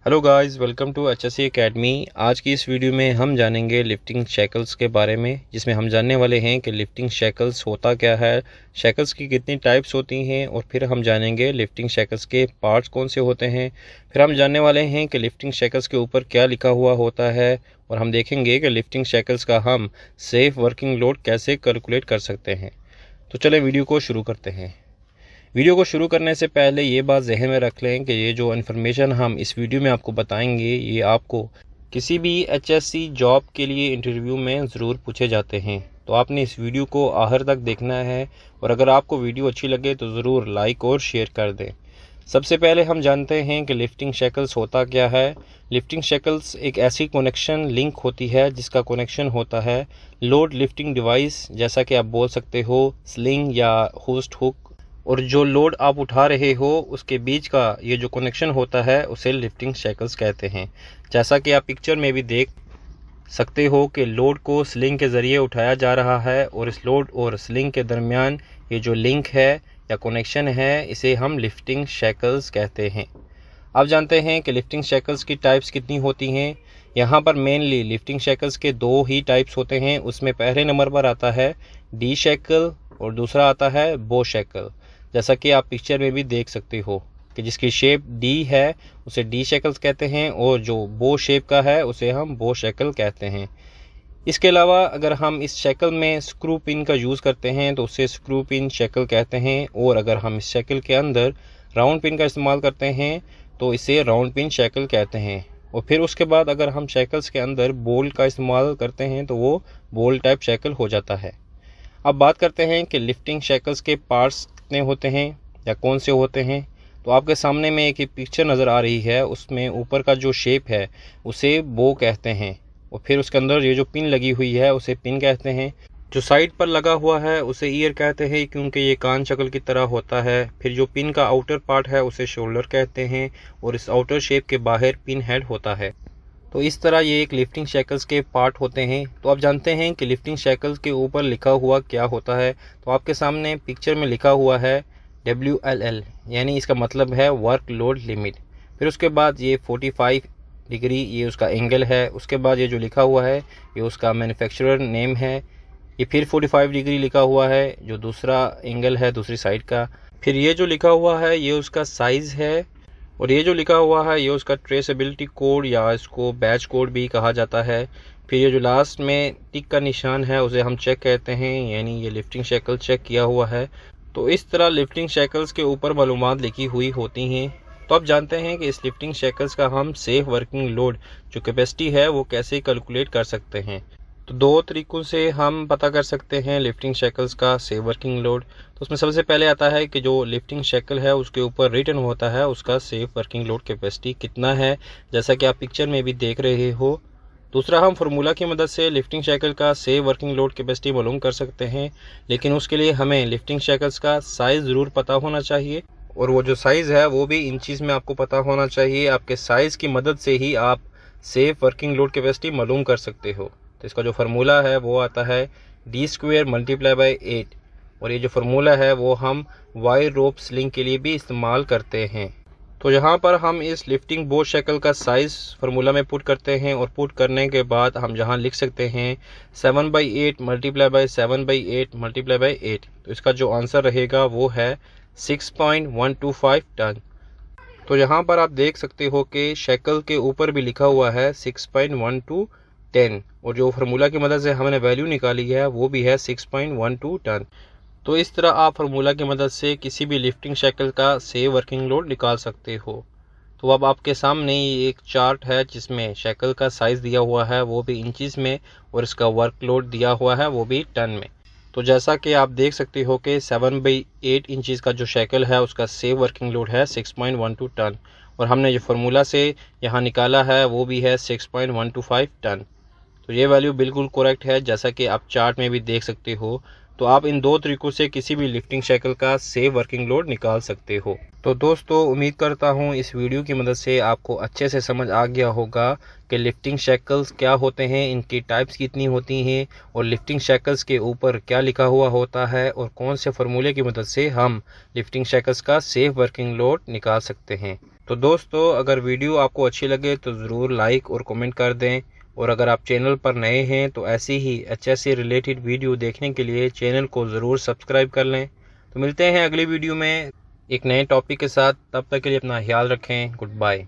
Hello guys, welcome to HSC academy. आज की इस वीडियो में हम जानेंगे लिफ्टिंग शैकल्स के बारे में, जिसमें हम जानने वाले हैं कि लिफ्टिंग शैकल्स होता क्या है, शैकल्स की कितनी टाइप्स होती हैं, और फिर हम जानेंगे लिफ्टिंग शैकल्स के पार्ट्स कौन से होते हैं। फिर हम जानने वाले हैं कि लिफ्टिंग शैकल्स के ऊपर क्या लिखा हुआ होता है, और हम देखेंगे कि लिफ्टिंग शैकल्स का हम सेफ वर्किंग लोड कैसे कैलकुलेट कर सकते हैं। तो चलें वीडियो को शुरू करते हैं। वीडियो को शुरू करने से पहले ये बात जहन में रख लें कि ये जो इन्फॉर्मेशन हम इस वीडियो में आपको बताएंगे, ये आपको किसी भी एचएससी जॉब के लिए इंटरव्यू में ज़रूर पूछे जाते हैं। तो आपने इस वीडियो को आखिर तक देखना है, और अगर आपको वीडियो अच्छी लगे तो ज़रूर लाइक और शेयर कर दें। सबसे पहले हम जानते हैं कि लिफ्टिंग शैकल्स होता क्या है। लिफ्टिंग शैकल्स एक ऐसी कनेक्शन लिंक होती है जिसका कनेक्शन होता है लोड लिफ्टिंग डिवाइस, जैसा कि आप बोल सकते हो स्लिंग या होस्ट हुक, और जो लोड आप उठा रहे हो उसके बीच का ये जो कनेक्शन होता है उसे लिफ्टिंग शैकल्स कहते हैं। जैसा कि आप पिक्चर में भी देख सकते हो कि लोड को स्लिंग के ज़रिए उठाया जा रहा है, और इस लोड और स्लिंग के दरमियान ये जो लिंक है या कनेक्शन है, इसे हम लिफ्टिंग शैकल्स कहते हैं। आप जानते हैं कि लिफ्टिंग शैकल्स की टाइप्स कितनी होती हैं। यहाँ पर मेनली लिफ्टिंग शैकल्स के दो ही टाइप्स होते हैं। उसमें पहले नंबर पर आता है डी शैकल और दूसरा आता है बो शैकल। जैसा कि आप पिक्चर में भी देख सकते हो कि जिसकी शेप डी है उसे डी शैकल्स कहते हैं, और जो बो शेप का है उसे हम बो शैकल कहते हैं। इसके अलावा अगर हम इस शैकल में स्क्रू पिन का यूज़ करते हैं तो उसे स्क्रू पिन शैकल कहते हैं, और अगर हम इस शैकल के अंदर राउंड पिन का इस्तेमाल करते हैं तो इसे राउंड पिन शैकल कहते हैं। और फिर उसके बाद अगर हम शैकल्स के अंदर बोल्ट का इस्तेमाल करते हैं तो वो बोल्ट टाइप शैकल हो जाता है। अब बात करते हैं कि लिफ्टिंग शैकल्स के पार्ट्स कितने होते हैं या कौन से होते हैं। तो आपके सामने में एक पिक्चर नज़र आ रही है, उसमें ऊपर का जो शेप है उसे बो कहते हैं, और फिर उसके अंदर ये जो पिन लगी हुई है उसे पिन कहते हैं। जो साइड पर लगा हुआ है उसे ईयर कहते हैं, क्योंकि ये कान शक्ल की तरह होता है। फिर जो पिन का आउटर पार्ट है उसे शोल्डर कहते हैं, और इस आउटर शेप के बाहर पिन हेड होता है। तो इस तरह ये एक लिफ्टिंग शैकल्स के पार्ट होते हैं। तो आप जानते हैं कि लिफ्टिंग शैकल्स के ऊपर लिखा हुआ क्या होता है। तो आपके सामने पिक्चर में लिखा हुआ है WLL, यानी इसका मतलब है वर्क लोड लिमिट। फिर उसके बाद ये 45 डिग्री ये उसका एंगल है। उसके बाद ये जो लिखा हुआ है ये उसका मैन्युफैक्चरर नेम है। ये फिर 45 डिग्री लिखा हुआ है जो दूसरा एंगल है दूसरी साइड का। फिर ये जो लिखा हुआ है ये उसका साइज़ है, और ये जो लिखा हुआ है ये उसका ट्रेसेबिलिटी कोड या इसको बैच कोड भी कहा जाता है। फिर ये जो लास्ट में टिक का निशान है उसे हम चेक कहते हैं, यानी ये लिफ्टिंग शैकल चेक किया हुआ है। तो इस तरह लिफ्टिंग शैकल्स के ऊपर मालूमात लिखी हुई होती हैं। तो आप जानते हैं कि इस लिफ्टिंग शैकल्स का हम सेफ वर्किंग लोड जो कैपेसिटी है वो कैसे कैलकुलेट कर सकते हैं। तो दो तरीक़ों से हम पता कर सकते हैं लिफ्टिंग शैकल्स का सेफ वर्किंग लोड। तो उसमें सबसे पहले आता है कि जो लिफ्टिंग शैकल है उसके ऊपर रिटन होता है उसका सेफ वर्किंग लोड कैपेसिटी कितना है, जैसा कि आप पिक्चर में भी देख रहे हो। दूसरा, हम फार्मूला की मदद से लिफ्टिंग शैकल का सेफ वर्किंग लोड कैपेसिटी मालूम कर सकते हैं, लेकिन उसके लिए हमें लिफ्टिंग शैकल्स का साइज़ ज़रूर पता होना चाहिए, और वो जो साइज़ है वो भी इंचीज़ में आपको पता होना चाहिए। आपके साइज़ की मदद से ही आप सेफ वर्किंग लोड कैपेसिटी मालूम कर सकते हो। तो इसका जो फार्मूला है वो आता है d² × 8, और ये जो फार्मूला है वो हम वायर रोप स्लिंग के लिए भी इस्तेमाल करते हैं। तो यहाँ पर हम इस लिफ्टिंग बो शैकल का साइज़ फार्मूला में पुट करते हैं, और पुट करने के बाद हम जहाँ लिख सकते हैं 7/8 × 7/8 × 8। तो इसका जो आंसर रहेगा वो है 6.125 टन। तो यहाँ पर आप देख सकते हो कि शैकल के ऊपर भी लिखा हुआ है 6.12 और जो फार्मूला की मदद से हमने वैल्यू निकाली है वो भी है 6.12 टन। तो इस तरह आप फार्मूला की मदद से किसी भी लिफ्टिंग शैकल का सेफ वर्किंग लोड निकाल सकते हो। तो अब आपके सामने ये एक चार्ट है जिसमें शैकल का साइज़ दिया हुआ है वो भी इंचज़ में, और इसका वर्क लोड दिया हुआ है वो भी टन में। तो जैसा कि आप देख सकते हो कि 7/8 इंचज़ का जो शैकल है उसका सेफ वर्किंग लोड है 6.12 टन, और हमने जो फार्मूला से यहाँ निकाला है वो भी है 6.125 टन। तो ये वैल्यू बिल्कुल करेक्ट है, जैसा कि आप चार्ट में भी देख सकते हो। तो आप इन दो तरीक़ों से किसी भी लिफ्टिंग शैकल का सेफ वर्किंग लोड निकाल सकते हो। तो दोस्तों, उम्मीद करता हूँ इस वीडियो की मदद से आपको अच्छे से समझ आ गया होगा कि लिफ्टिंग शैकल्स क्या होते हैं, इनकी टाइप्स कितनी होती हैं, और लिफ्टिंग शैकल्स के ऊपर क्या लिखा हुआ होता है, और कौन से फार्मूले की मदद से हम लिफ्टिंग शैकल्स का सेफ वर्किंग लोड निकाल सकते हैं। तो दोस्तों अगर वीडियो आपको अच्छी लगे तो ज़रूर लाइक और कमेंट कर दें, और अगर आप चैनल पर नए हैं तो ऐसी ही HSC रिलेटेड वीडियो देखने के लिए चैनल को ज़रूर सब्सक्राइब कर लें। तो मिलते हैं अगली वीडियो में एक नए टॉपिक के साथ, तब तक के लिए अपना ख्याल रखें। Good bye.